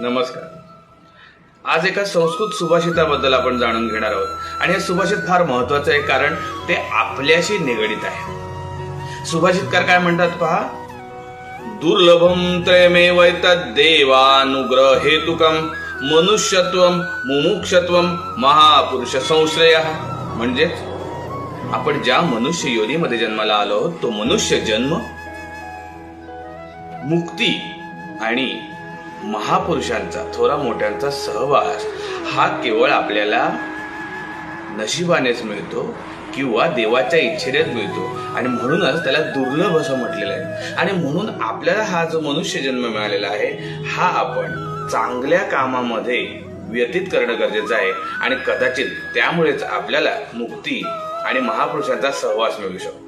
नमस्कार. आज एका संस्कृत सुभाषिताबद्दल आपण जाणून घेणार आहोत आणि हे सुभाषित फार महत्वाचं आहे कारण ते आपल्याशी निगडित आहे. सुभाषितकार काय म्हणतात पहा. दुर्लभम त्रयमेवैतद्देवानुग्रह हेतुकम मनुष्यत्वम मुमुक्षत्वम महापुरुष संश्रयः. म्हणजेच आपण ज्या मनुष्य योनीमध्ये जन्माला आलो आहोत तो मनुष्य जन्म, मुक्ती आणि महापुरुषांचा थोरा मोठ्यांचा सहवास हा केवळ आपल्याला नशिबानेच मिळतो किंवा देवाच्या इच्छेनेच मिळतो आणि म्हणूनच त्याला दुर्लभ असं म्हटलेलं आहे. आणि म्हणून आपल्याला हा जो मनुष्य जन्म मिळालेला आहे हा आपण चांगल्या कामामध्ये व्यतीत करणं गरजेचं आहे आणि कदाचित त्यामुळेच आपल्याला मुक्ती आणि महापुरुषांचा सहवास मिळू शकतो.